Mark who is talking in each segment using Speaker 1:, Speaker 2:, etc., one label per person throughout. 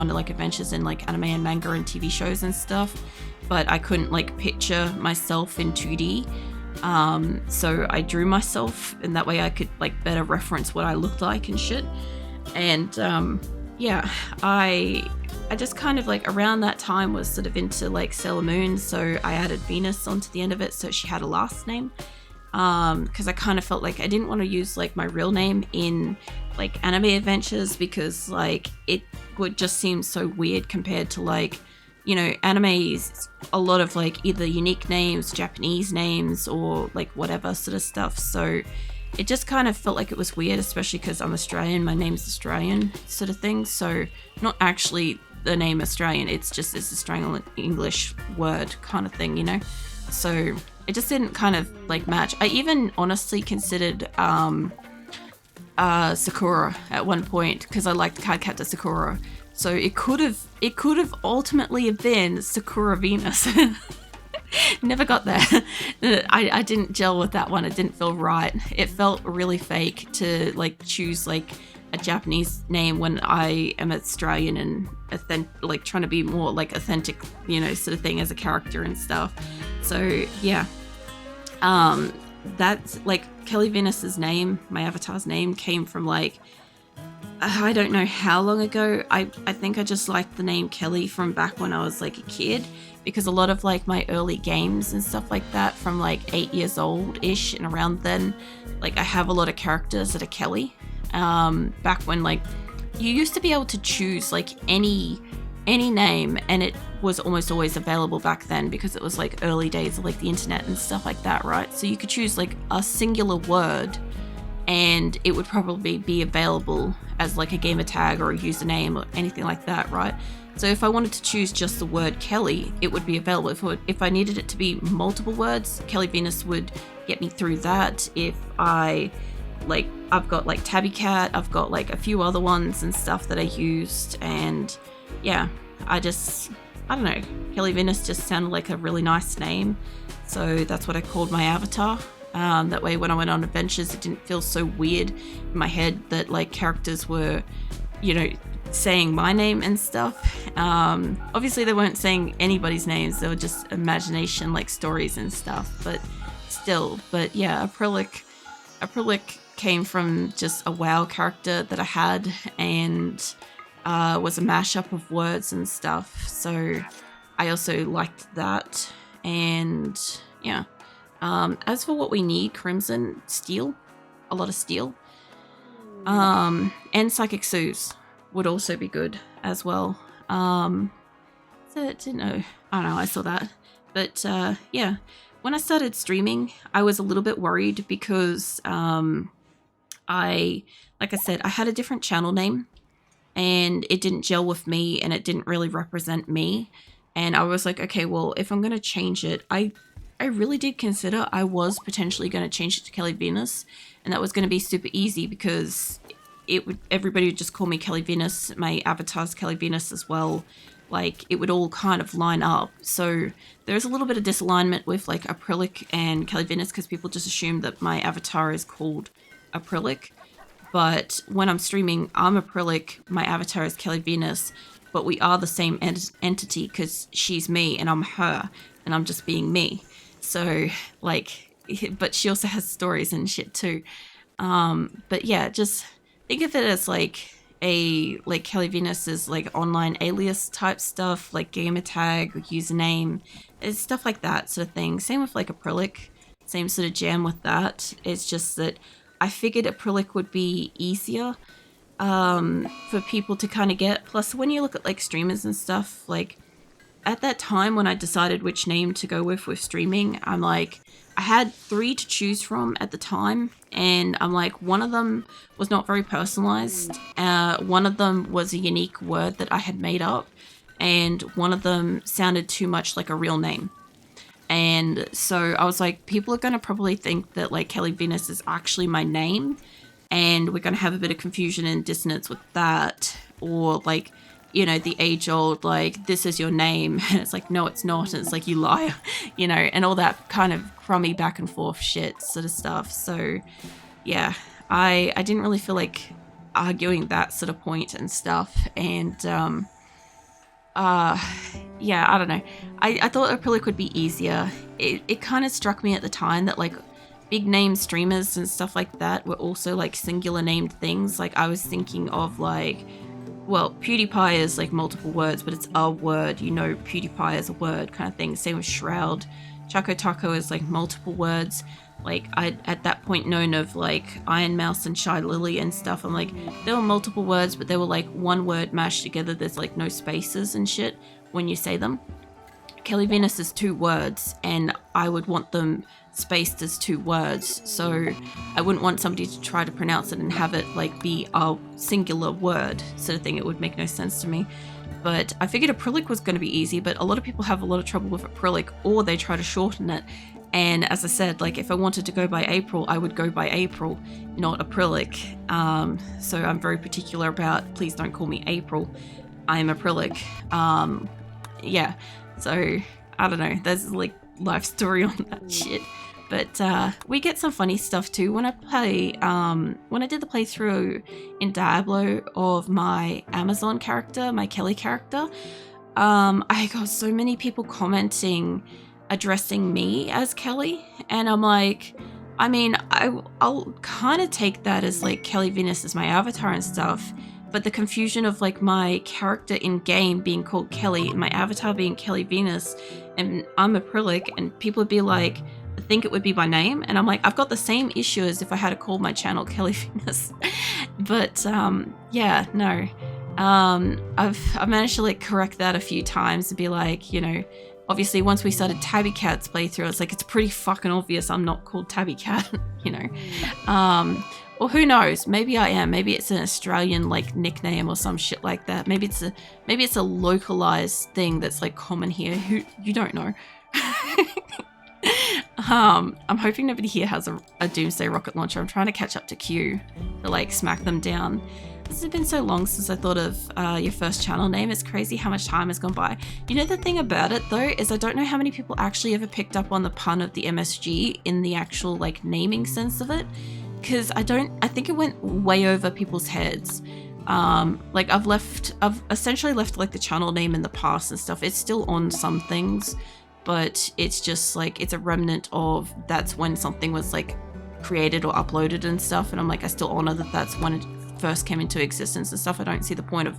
Speaker 1: on like adventures in like anime and manga and TV shows and stuff, but I couldn't like picture myself in 2D. So I drew myself, and that way I could like better reference what I looked like and shit. And yeah, I just kind of like around that time was sort of into like Sailor Moon, so I added Venus onto the end of it so she had a last name. Because I kind of felt like I didn't want to use like my real name in like anime adventures, because like it would just seem so weird compared to like, you know, anime is a lot of like either unique names, Japanese names, or like whatever sort of stuff. So it just kind of felt like it was weird, especially because I'm Australian, my name's Australian sort of thing. So not actually the name Australian, it's Australian English word kind of thing, you know? So it just didn't kind of like match. I even honestly considered Sakura at one point, because I liked Cardcaptor Sakura. So it could have ultimately have been Sakura Venus. Never got there. I didn't gel with that one. It didn't feel right. It felt really fake to like choose like a Japanese name when I am Australian and like trying to be more like authentic, you know, sort of thing as a character and stuff. So yeah, that's like Kelly Venus's name, my avatar's name, came from like, I don't know how long ago. I think I just liked the name Kelly from back when I was like a kid, because a lot of like my early games and stuff like that from like 8 years old ish and around then, like I have a lot of characters that are Kelly. Back when like you used to be able to choose like any name, and it was almost always available back then, because it was like early days of like the internet and stuff like that, right? So you could choose like a singular word and it would probably be available as like a gamer tag or a username or anything like that, right? So if I wanted to choose just the word Kelly, it would be available. If I needed it to be multiple words, Kelly Venus would get me through that. If I've got like Tabby Cat, I've got like a few other ones and stuff that I used, and yeah, I don't know, Kelly Venus just sounded like a really nice name, so that's what I called my avatar. That way when I went on adventures, it didn't feel so weird in my head that like characters were, you know, saying my name and stuff. Obviously they weren't saying anybody's names, they were just imagination, like stories and stuff, but still. But yeah, Aprillic came from just a WoW character that I had, and was a mashup of words and stuff, so I also liked that. And yeah, as for what we need, Crimson, steel, a lot of steel, and Psychic Sues would also be good as well. So I don't know, I saw that, but yeah, when I started streaming, I was a little bit worried because like I said, I had a different channel name and it didn't gel with me and it didn't really represent me. And I was like, okay, well, if I'm going to change it, I really did consider I was potentially going to change it to Kelly Venus, and that was going to be super easy because everybody would just call me Kelly Venus. My avatar's Kelly Venus as well. Like, it would all kind of line up. So there's a little bit of disalignment with like Aprillic and Kelly Venus because people just assume that my avatar is called Aprillic. But when I'm streaming, I'm Aprillic, my avatar is Kelly Venus, but we are the same entity because she's me and I'm her and I'm just being me. So like, but she also has stories and shit too. But yeah, just think of it as like Kelly Venus's like online alias type stuff, like gamer tag, username, it's stuff like that sort of thing. Same with like Aprillic, same sort of jam with that. It's just that I figured Aprillic would be easier for people to kind of get. Plus, when you look at like streamers and stuff, like at that time when I decided which name to go with streaming, I'm like, I had 3 to choose from at the time, and I'm like, one of them was not very personalized, one of them was a unique word that I had made up, and one of them sounded too much like a real name. And so I was like, people are going to probably think that like Kelly Venus is actually my name, and we're going to have a bit of confusion and dissonance with that, or like, you know, the age-old, like, this is your name, and it's like, no, it's not, and it's like, you liar, you know, and all that kind of crummy back and forth shit sort of stuff. So, yeah, I didn't really feel like arguing that sort of point and stuff, and yeah, I don't know. I thought Aprillic would be easier. It kind of struck me at the time that like big name streamers and stuff like that were also like singular named things. Like I was thinking of like, well, PewDiePie is like multiple words, but it's a word. You know, PewDiePie is a word kind of thing. Same with Shroud. Choco Taco is like multiple words. Like I at that point known of like Iron Mouse and Shy Lily and stuff. I'm like, there were multiple words, but they were like one word mashed together. There's like no spaces and shit when you say them. Kelly Venus is 2 words, and I would want them spaced as 2 words, so I wouldn't want somebody to try to pronounce it and have it like be a singular word sort of thing. It would make no sense to me. But I figured Aprillic was going to be easy, but a lot of people have a lot of trouble with Aprillic, or they try to shorten it. And as I said, like if I wanted to go by April, I would go by April, not Aprillic. So I'm very particular about, please don't call me April. I am Aprillic. Yeah. So, I don't know, there's like life story on that shit. But we get some funny stuff too. When I play, when I did the playthrough in Diablo of my Amazon character, my Kelly character, I got so many people commenting, addressing me as Kelly. And I'm like, I mean, I'll kind of take that as like Kelly Venus as my avatar and stuff. But the confusion of like my character in game being called Kelly and my avatar being Kelly Venus and I'm Aprillic, and people would be like, I think it would be my name, and I'm like, I've got the same issue as if I had to call my channel Kelly Venus. But yeah, no, I've managed to like correct that a few times and be like, you know, obviously once we started Tabby Cat's playthrough, it's like, it's pretty fucking obvious I'm not called Tabby Cat, you know. Or who knows? Maybe I am. Maybe it's an Australian like nickname or some shit like that. Maybe it's a localized thing that's like common here. Who you don't know. I'm hoping nobody here has a Doomsday rocket launcher. I'm trying to catch up to Q to like smack them down. This has been so long since I thought of your first channel name. It's crazy how much time has gone by. You know, the thing about it though is I don't know how many people actually ever picked up on the pun of the MSG in the actual like naming sense of it. Because I think it went way over people's heads. Like I've essentially left like the channel name in the past and stuff. It's still on some things, but it's just like, it's a remnant of that's when something was like created or uploaded and stuff. And I'm like, I still honor that that's when it first came into existence and stuff. I don't see the point of,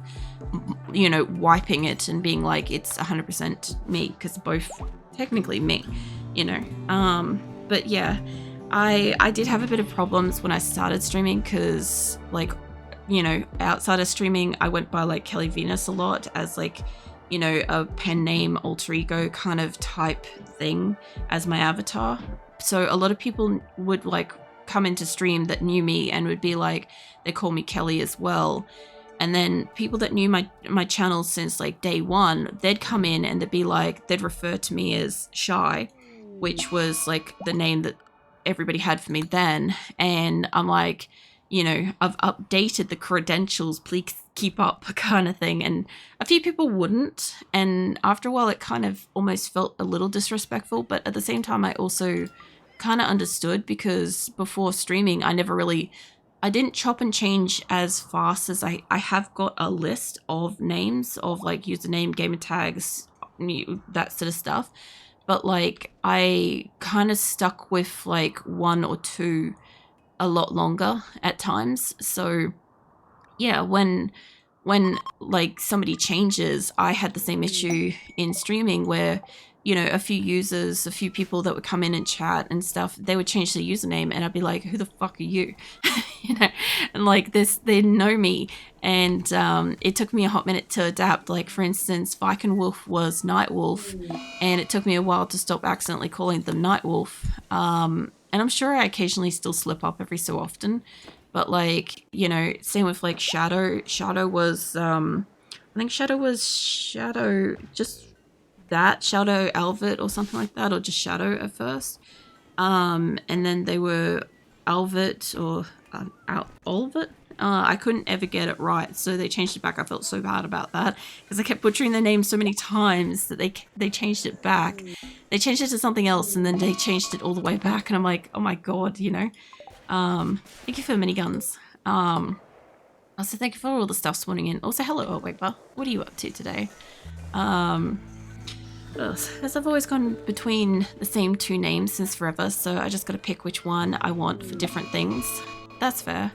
Speaker 1: you know, wiping it and being like, it's 100% me, because both technically me, you know. But yeah. I did have a bit of problems when I started streaming because, like, you know, outside of streaming, I went by, like, Kelly Venus a lot as, like, you know, a pen name, alter ego kind of type thing as my avatar. So a lot of people would, like, come into stream that knew me and would be like, they call me Kelly as well. And then people that knew my channel since, like, day one, they'd come in and they'd be like, they'd refer to me as Shy, which was, like, the name that everybody had for me then. And I'm like, you know, I've updated the credentials, please keep up kind of thing. And a few people wouldn't, and after a while it kind of almost felt a little disrespectful, but at the same time I also kind of understood, because before streaming I didn't chop and change as fast as I have got a list of names of like username, gamer tags, that sort of stuff. But like I kind of stuck with like 1 or 2 a lot longer at times. So yeah, when like somebody changes, I had the same issue in streaming where, you know, a few people that would come in and chat and stuff, they would change their username and I'd be like, who the fuck are you? You know, and like they know me. And it took me a hot minute to adapt. Like, for instance, Viking Wolf was Nightwolf, and it took me a while to stop accidentally calling them Nightwolf. And I'm sure I occasionally still slip up every so often. But, like, you know, same with, like, Shadow. Shadow was, I think Shadow was Shadow, just that, Shadow Alvet or something like that, or just Shadow at first. And then they were Alvet or Olvet. I couldn't ever get it right, so they changed it back. I felt so bad about that because I kept butchering their name so many times that they changed it back. They changed it to something else, and then they changed it all the way back, and I'm like, oh my god, you know. Thank you for miniguns. Also, thank you for all the stuff spawning in. Also, hello, Awigba. What are you up to today? As I've always gone between the same two names since forever, so I just gotta pick which one I want for different things. That's fair.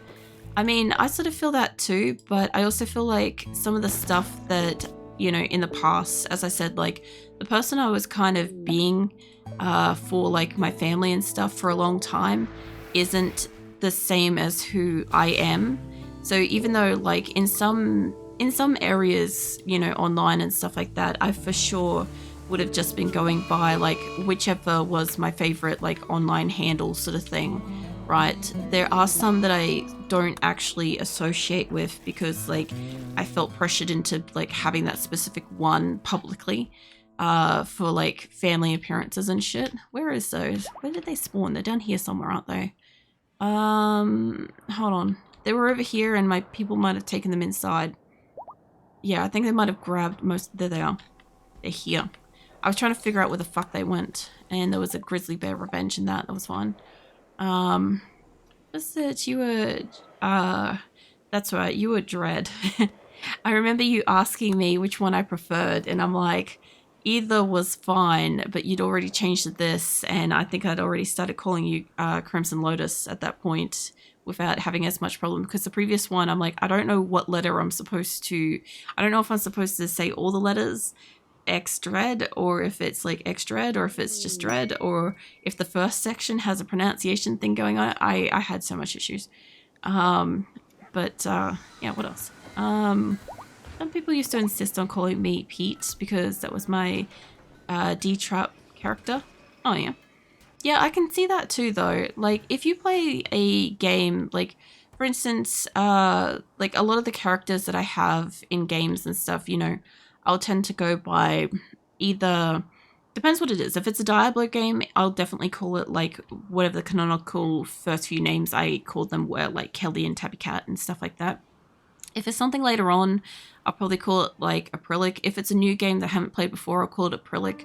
Speaker 1: I mean, I sort of feel that too, but I also feel like some of the stuff that, you know, in the past, as I said, like the person I was kind of being for like my family and stuff for a long time isn't the same as who I am. So even though like in some areas, you know, online and stuff like that, I for sure would have just been going by like whichever was my favorite like online handle sort of thing, right? There are some that I don't actually associate with because like I felt pressured into like having that specific one publicly for like family appearances and shit. Where is those? Where did they spawn? They're down here somewhere, aren't they? Hold on. They were over here and my people might have taken them inside. Yeah, I think they might have grabbed most. There they are. They're here. I was trying to figure out where the fuck they went, and there was a grizzly bear revenge in that. That was fun. Was it you were? That's right. You were Dread. I remember you asking me which one I preferred, and I'm like, either was fine, but you'd already changed to this, and I think I'd already started calling you Crimson Lotus at that point without having as much problem, because the previous one, I'm like, I don't know what letter I'm supposed to, I don't know if I'm supposed to say all the letters X Dread, or if it's like X Dread, or if it's just Dread, or if the first section has a pronunciation thing going on. I had so much issues. Yeah, what else? Some people used to insist on calling me Pete because that was my D-Trap character. Oh yeah. Yeah, I can see that too though. Like if you play a game, like for instance, like a lot of the characters that I have in games and stuff, you know, I'll tend to go by either, depends what it is. If it's a Diablo game, I'll definitely call it like whatever the canonical first few names I called them were, like Kelly and Tabby Cat and stuff like that. If it's something later on, I'll probably call it like Aprillic. If it's a new game that I haven't played before, I'll call it Aprillic.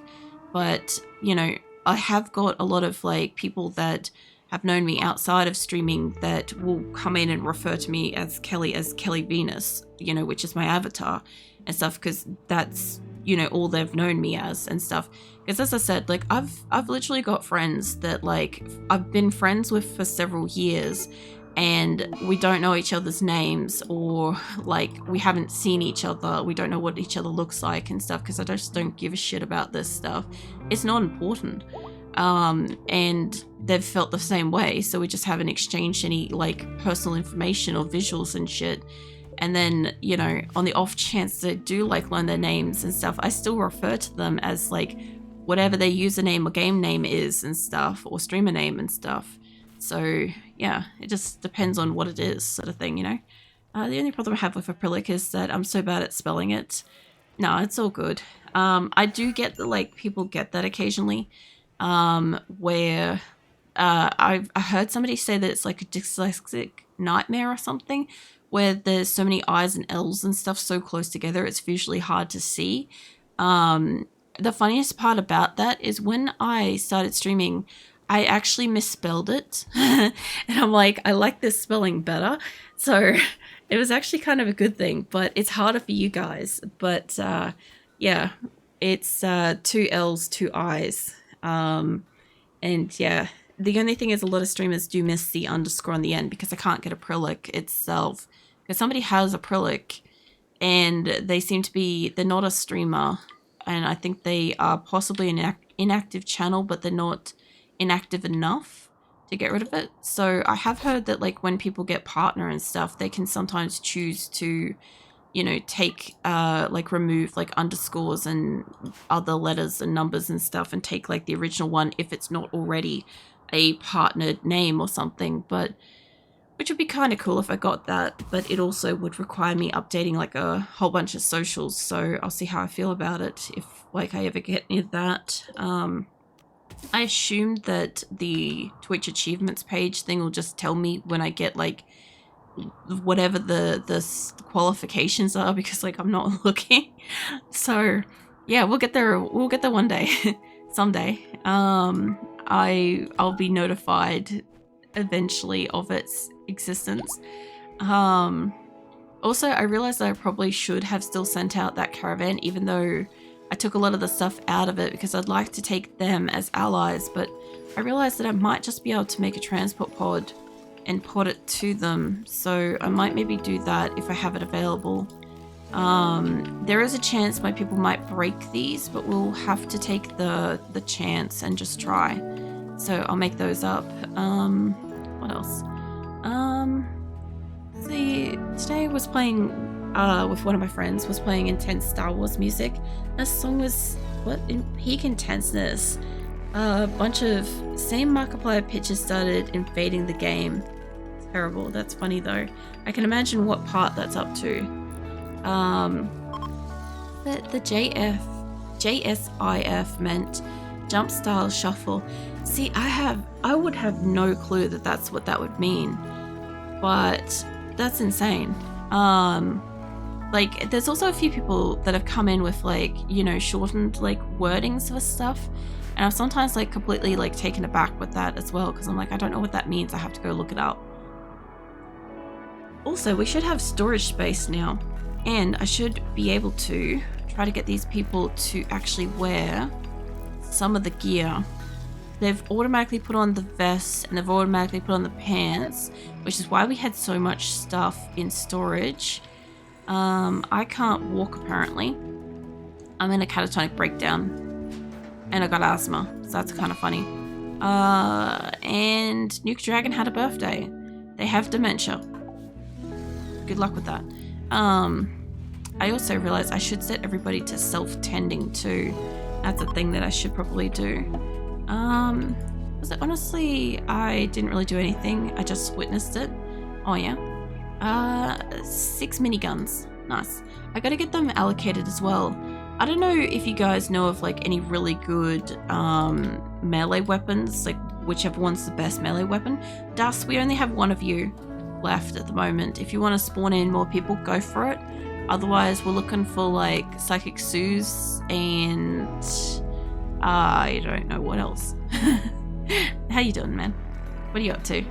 Speaker 1: But, you know, I have got a lot of like people that have known me outside of streaming that will come in and refer to me as Kelly Venus, you know, which is my avatar and stuff, because that's, you know, all they've known me as and stuff. Because as I said, like I've literally got friends that like I've been friends with for several years, and we don't know each other's names, or like we haven't seen each other, we don't know what each other looks like and stuff, because I just don't give a shit about this stuff. It's not important. And they've felt the same way, so we just haven't exchanged any like personal information or visuals and shit. And then, you know, on the off chance they do like learn their names and stuff, I still refer to them as like whatever their username or game name is and stuff, or streamer name and stuff. So yeah, it just depends on what it is, sort of thing, you know. The only problem I have with Aprillic is that I'm so bad at spelling it. No, it's all good. I do get that like people get that occasionally, where I heard somebody say that it's like a dyslexic nightmare or something, where there's so many I's and L's and stuff so close together, it's visually hard to see. The funniest part about that is when I started streaming, I actually misspelled it. And I'm like, I like this spelling better. So it was actually kind of a good thing, but it's harder for you guys. But yeah, it's 2 L's, 2 I's. And yeah, the only thing is a lot of streamers do miss the underscore on the end because I can't get Aprillic itself. Because somebody has Aprillic and they seem to be, they're not a streamer. And I think they are possibly an inactive channel, but they're not inactive enough to get rid of it. So I have heard that like when people get partner and stuff, they can sometimes choose to, you know, take like remove like underscores and other letters and numbers and stuff, and take like the original one if it's not already a partnered name or something. But which would be kind of cool if I got that, but it also would require me updating like a whole bunch of socials. So I'll see how I feel about it if like I ever get near that. I assumed that the Twitch achievements page thing will just tell me when I get like whatever the qualifications are, because like I'm not looking. So yeah, we'll get there one day. Someday. I'll be notified eventually of its existence. Also, I realized that I probably should have still sent out that caravan, even though I took a lot of the stuff out of it because I'd like to take them as allies, but I realized that I might just be able to make a transport pod and pod it to them, so I might maybe do that if I have it available. There is a chance my people might break these, but we'll have to take the chance and just try. So I'll make those up. What else? See, today I was playing with one of my friends, was playing intense Star Wars music. That song was in peak intenseness. A bunch of same Markiplier pictures started invading the game. Terrible. That's funny though. I can imagine what part that's up to. The JSIF meant jump style shuffle. See, I would have no clue that that's what that would mean, but that's insane. Like, there's also a few people that have come in with, like, you know, shortened, like, wordings for stuff, and I've sometimes, like, completely, like, taken aback with that as well, because I'm like, I don't know what that means. I have to go look it up. Also, we should have storage space now, and I should be able to try to get these people to actually wear some of the gear. They've automatically put on the vests and they've automatically put on the pants, which is why we had so much stuff in storage. I can't walk apparently. I'm in a catatonic breakdown and I got asthma, so that's kind of funny. And Nuke Dragon had a birthday. They have dementia. Good luck with that. I also realized I should set everybody to self-tending too. That's a thing that I should probably do. Was it honestly, I didn't really do anything. I just witnessed it. Oh yeah. 6 miniguns. Nice. I gotta get them allocated as well. I don't know if you guys know of like any really good melee weapons, like whichever one's the best melee weapon. Dust, we only have one of you left at the moment. If you want to spawn in more people, go for it. Otherwise, we're looking for like Psychic Sues and I don't know what else. How you doing, man? What are you up to?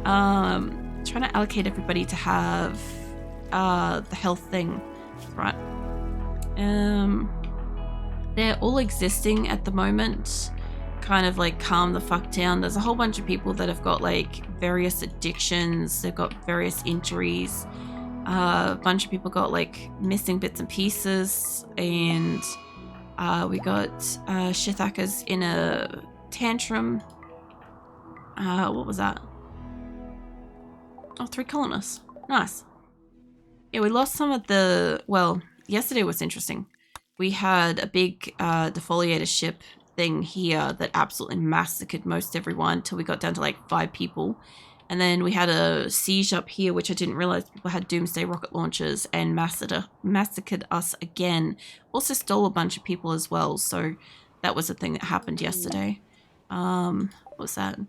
Speaker 1: Trying to allocate everybody to have the health thing, right? They're all existing at the moment. Kind of like calm the fuck down. There's a whole bunch of people that have got like various addictions. They've got various injuries. A bunch of people got like missing bits and pieces, and we got Shithakas in a tantrum. What was that? Oh, 3 colonists. Nice. Yeah, we lost some of the... Well, yesterday was interesting. We had a big defoliator ship thing here that absolutely massacred most everyone until we got down to like 5 people. And then we had a siege up here, which I didn't realize people had doomsday rocket launchers and massacred us again. Also stole a bunch of people as well, so that was a thing that happened yesterday. What was that?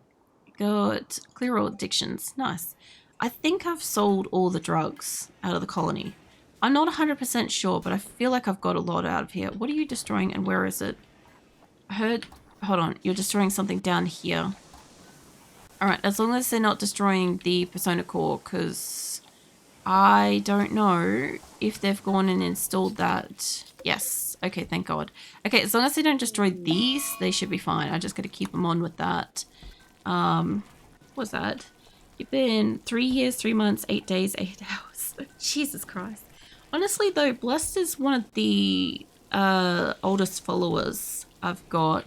Speaker 1: Got clear all addictions. Nice. I think I've sold all the drugs out of the colony. I'm not 100% sure, but I feel like I've got a lot out of here. What are you destroying and where is it? I heard... Hold on. You're destroying something down here. Alright, as long as they're not destroying the Persona Core, because I don't know if they've gone and installed that. Yes. Okay, thank God. Okay, as long as they don't destroy these, they should be fine. I just got to keep them on with that. What was that? You've been 3 years, 3 months, 8 days, 8 hours. Jesus Christ. Honestly, though, Blessed is one of the oldest followers I've got.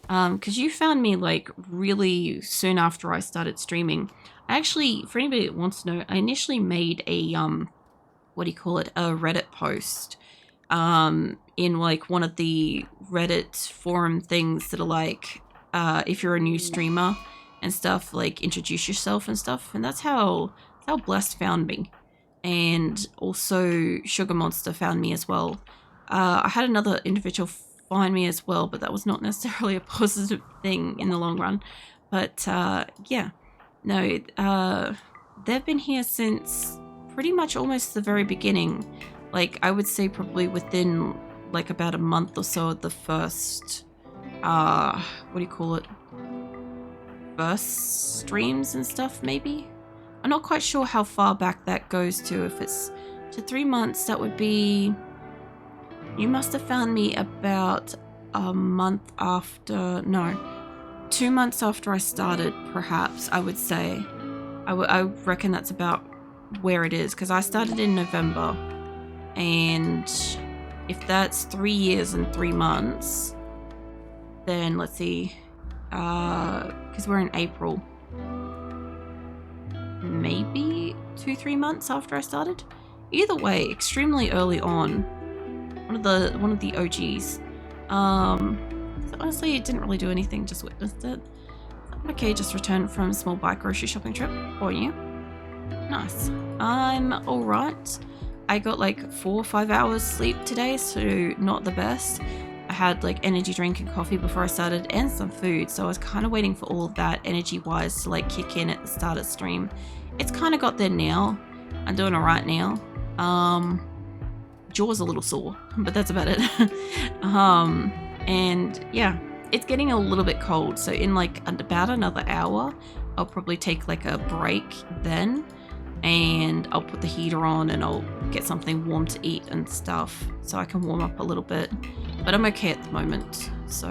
Speaker 1: Because you found me like really soon after I started streaming. I actually, for anybody that wants to know, I initially made a what do you call it, a Reddit post in like one of the Reddit forum things that are like if you're a new streamer and stuff, like introduce yourself and stuff, and that's how Blessed found me. And also Sugar Monster found me as well. I had another individual find me as well, but that was not necessarily a positive thing in the long run. But yeah, no, they've been here since pretty much almost the very beginning. Like I would say probably within like about a month or so of the first what do you call it, first streams and stuff. Maybe I'm not quite sure how far back that goes to, if it's To 3 months, that would be... You must have found me about a month after... No, 2 months after I started, perhaps, I would say. I reckon that's about where it is, because I started in November. And if that's 3 years and 3 months, then let's see. Because we're in April. Maybe 2-3 months after I started. Either way, extremely early on. One of the OGs. So honestly, it didn't really do anything, just witnessed it. Okay, just returned from a small bike grocery shopping trip. How are you? Nice. I'm alright. I got like 4 or 5 hours sleep today, so not the best. I had like energy drink and coffee before I started and some food, so I was kind of waiting for all of that energy wise to like kick in at the start of stream. It's kind of got there now. I'm doing alright now. Jaw's a little sore, but that's about it. And yeah, it's getting a little bit cold, so in like about another hour I'll probably take like a break then, and I'll put the heater on and I'll get something warm to eat and stuff so I can warm up a little bit, but I'm okay at the moment. So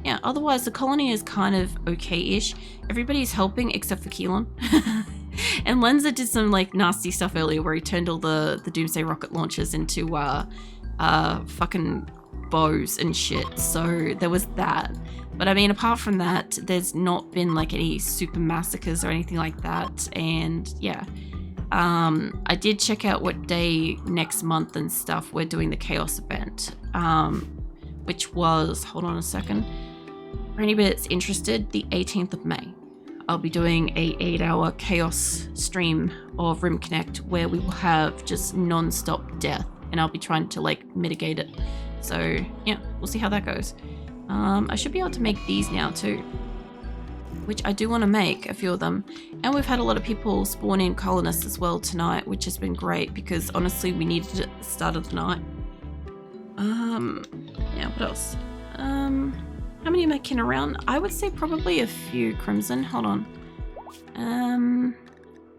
Speaker 1: yeah, otherwise the colony is kind of okay-ish. Everybody's helping except for Keelan. And Lenza did some like nasty stuff earlier where he turned all the Doomsday rocket launchers into fucking bows and shit, so there was that. But I mean, apart from that, there's not been like any super massacres or anything like that. And yeah, I did check out what day next month and stuff we're doing the chaos event, which was, hold on a second, for anybody that's interested, the 18th of May. I'll be doing a 8-hour chaos stream of Rimconnect where we will have just non-stop death, and I'll be trying to like mitigate it. So yeah, we'll see how that goes. I should be able to make these now too, which I do want to make a few of them. And we've had a lot of people spawn in colonists as well tonight, which has been great because honestly we needed it at the start of the night. Yeah, what else? How many am I making around? I would say probably a few crimson. Hold on.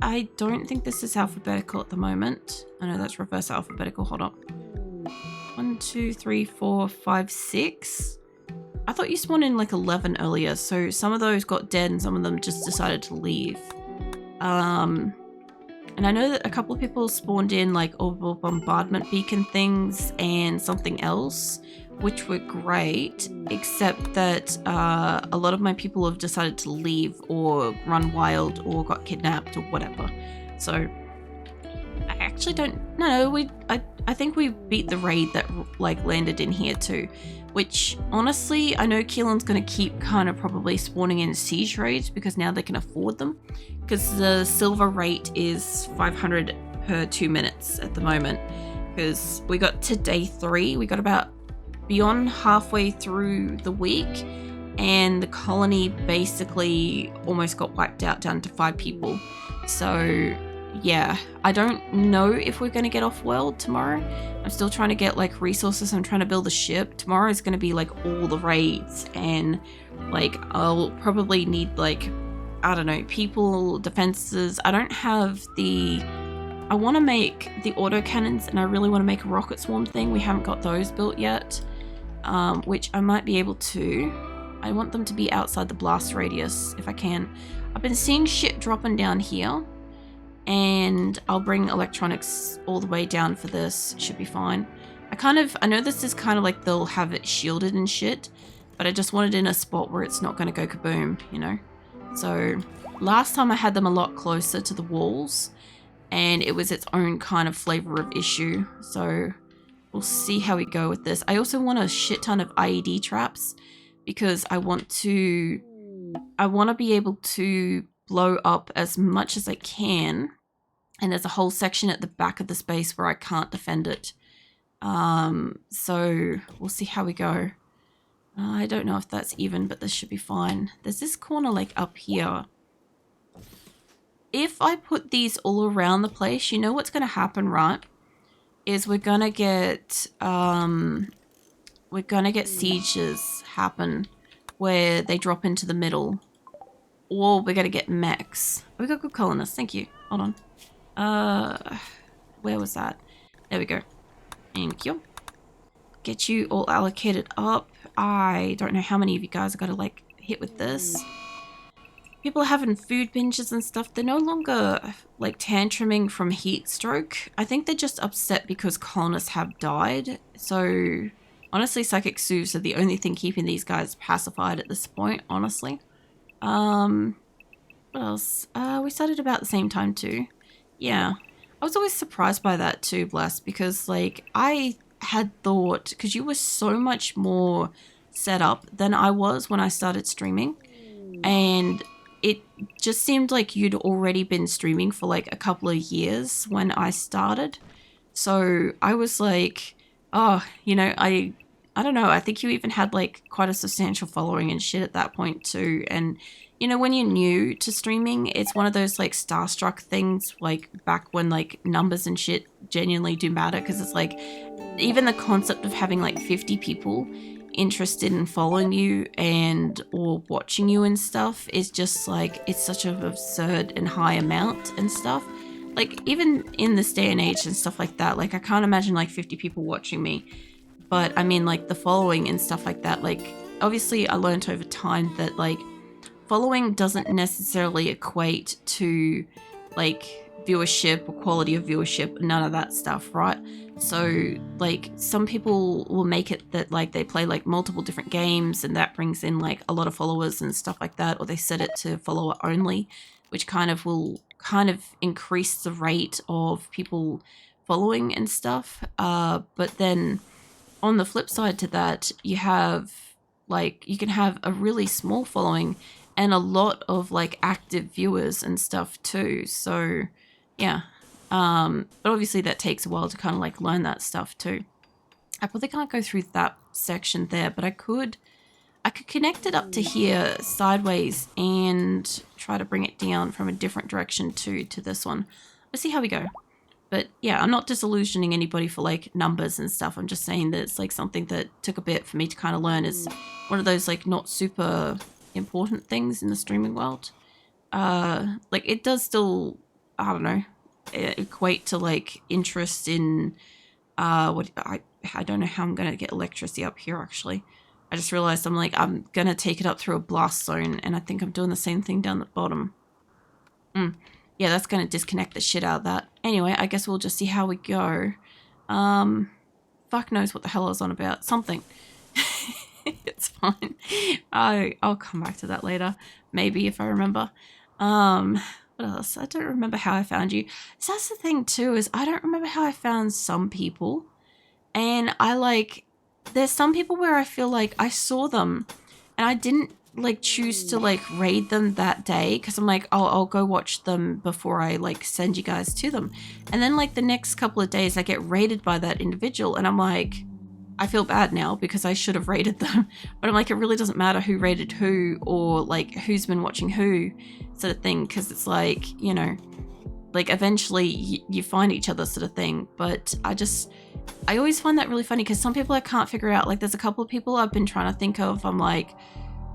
Speaker 1: I don't think this is alphabetical at the moment. I know that's reverse alphabetical. Hold on. 1, 2, 3, 4, 5, 6. I thought you spawned in like 11 earlier, so some of those got dead and some of them just decided to leave. And I know that a couple of people spawned in like orbital bombardment beacon things and something else, which were great, except that a lot of my people have decided to leave or run wild or got kidnapped or whatever. So I actually don't know. I think we beat the raid that like landed in here too, which honestly I know Keelan's gonna keep kind of probably spawning in siege raids because now they can afford them, because the silver rate is 500 per 2 minutes at the moment, because we got to day 3, we got about beyond halfway through the week, and the colony basically almost got wiped out down to 5 people. So yeah, I don't know if we're going to get off world tomorrow. I'm still trying to get like resources. I'm trying to build a ship. Tomorrow is going to be like all the raids, and like I'll probably need like, I don't know, people, defenses. I don't have the... I want to make the autocannons, and I really want to make a rocket swarm thing. We haven't got those built yet, which I might be able to. I want them to be outside the blast radius if I can. I've been seeing shit dropping down here, and I'll bring electronics all the way down for this. Should be fine. I know this is kind of like they'll have it shielded and shit, but I just want it in a spot where it's not going to go kaboom, you know? So last time I had them a lot closer to the walls, and it was its own kind of flavor of issue. So we'll see how we go with this. I also want a shit ton of IED traps because I want to be able to blow up as much as I can. And there's a whole section at the back of the space where I can't defend it. So we'll see how we go. I don't know if that's even, but this should be fine. There's this corner like up here. If I put these all around the place, you know what's going to happen, right? Is we're going to get sieges happen where they drop into the middle. Or we're going to get mechs. We got good colonists. Thank you. Hold on. where was that? There we go. Thank you. Get you all allocated up. I don't know how many of you guys are going to like hit with this. People are having food binges and stuff. They're no longer like tantruming from heat stroke. I think they're just upset because colonists have died. So honestly, psychic soothes are the only thing keeping these guys pacified at this point, honestly. What else? We started about the same time too. Yeah. I was always surprised by that too, Bless, because like I had thought, because you were so much more set up than I was when I started streaming, and it just seemed like you'd already been streaming for like a couple of years when I started. So I was like, oh, you know, I don't know, I think you even had like quite a substantial following and shit at that point too. And you know, when you're new to streaming, it's one of those like starstruck things, like back when like numbers and shit genuinely do matter, because it's like even the concept of having like 50 people interested in following you and or watching you and stuff is just like, it's such an absurd and high amount and stuff. Like even in this day and age and stuff like that, like I can't imagine like 50 people watching me, but I mean like the following and stuff like that, like obviously I learned over time that like following doesn't necessarily equate to like viewership or quality of viewership, none of that stuff, right? So like some people will make it that like they play like multiple different games and that brings in like a lot of followers and stuff like that, or they set it to follower only, which kind of will kind of increase the rate of people following and stuff. But then on the flip side to that, you have like, you can have a really small following and a lot of like active viewers and stuff too. So yeah. But obviously that takes a while to kind of like learn that stuff too. I probably can't go through that section there, but I could connect it up to here sideways and try to bring it down from a different direction to this one. Let's see how we go. But yeah, I'm not disillusioning anybody for like numbers and stuff. I'm just saying that it's like something that took a bit for me to kind of learn, is one of those like not super important things in the streaming world. Like it does still, I don't know, equate to like interest in what I don't know how I'm gonna get electricity up here actually. I just realized I'm gonna take it up through a blast zone, and I think I'm doing the same thing down the bottom. Yeah, that's gonna disconnect the shit out of that. Anyway, I guess we'll just see how we go. Fuck knows what the hell I was on about. Something. It's fine. I'll come back to that later, maybe, if I remember. What else? I don't remember how I found you. So that's the thing too, is I don't remember how I found some people. And there's some people where I feel like I saw them and I didn't like choose to like raid them that day, because I'm like, oh, I'll go watch them before I like send you guys to them. And then like the next couple of days I get raided by that individual and I'm like, I feel bad now because I should have raided them. But I'm like, it really doesn't matter who raided who or like who's been watching who, sort of thing, because it's like, you know, like eventually you find each other, sort of thing. But I always find that really funny, because some people I can't figure out. Like there's a couple of people I've been trying to think of. I'm like,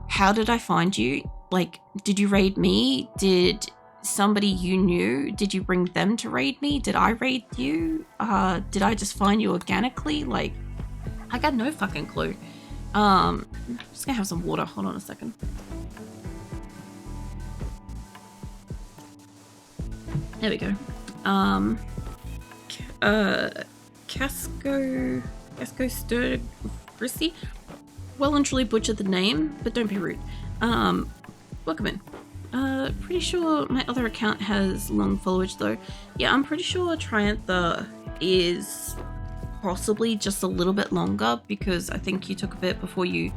Speaker 1: how did I find you? Like, did you raid me? Did somebody you knew, did you bring them to raid me? Did I raid you? Did I just find you organically? Like, I got no fucking clue. I'm just gonna have some water. Hold on a second. There we go. Casco Sturgrissi. Well and truly butchered the name, but don't be rude. Welcome in. Pretty sure my other account has long followage though. Yeah, I'm pretty sure Triantha is possibly just a little bit longer, because I think you took a bit before you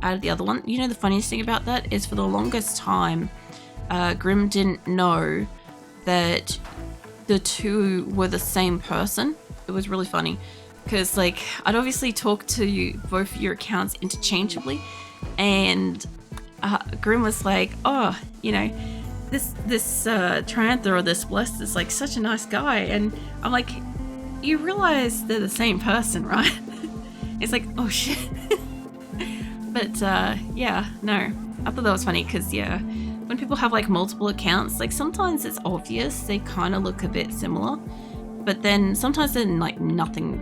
Speaker 1: added the other one. You know, the funniest thing about that is for the longest time, Grim didn't know that the two were the same person. It was really funny, because like I'd obviously talk to both of your accounts interchangeably, and Grim was like, oh, you know, this Triantha or this Blessed is like such a nice guy, and I'm like, you realize they're the same person, right? It's like, oh shit. But yeah, no, I thought that was funny, because yeah, when people have like multiple accounts, like sometimes it's obvious they kind of look a bit similar, but then sometimes they're like nothing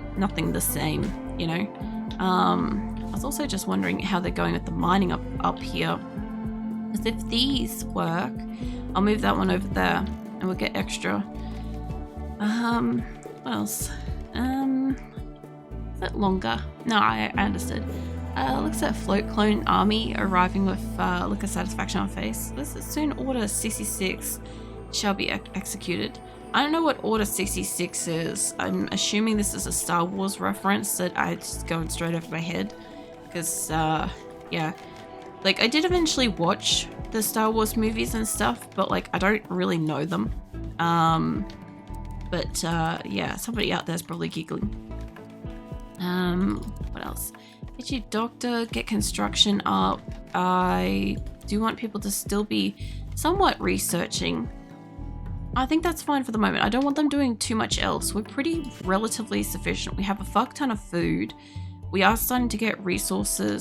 Speaker 1: the same, you know. I was also just wondering how they're going with the mining up here, because if these work, I'll move that one over there and we'll get extra. What else? Is it longer? No, I understood. Looks at float clone army arriving with look of satisfaction on face. This is soon order CC6 shall be executed. I don't know what order CC6 is. I'm assuming this is a Star Wars reference that I just going straight over my head. Because, yeah. Like, I did eventually watch the Star Wars movies and stuff, but, like, I don't really know them. Yeah, somebody out there's probably giggling. What else? Get your doctor, get construction up. I do want people to still be somewhat researching. I think that's fine for the moment. I don't want them doing too much else. We're pretty relatively sufficient. We have a fuck ton of food. We are starting to get resources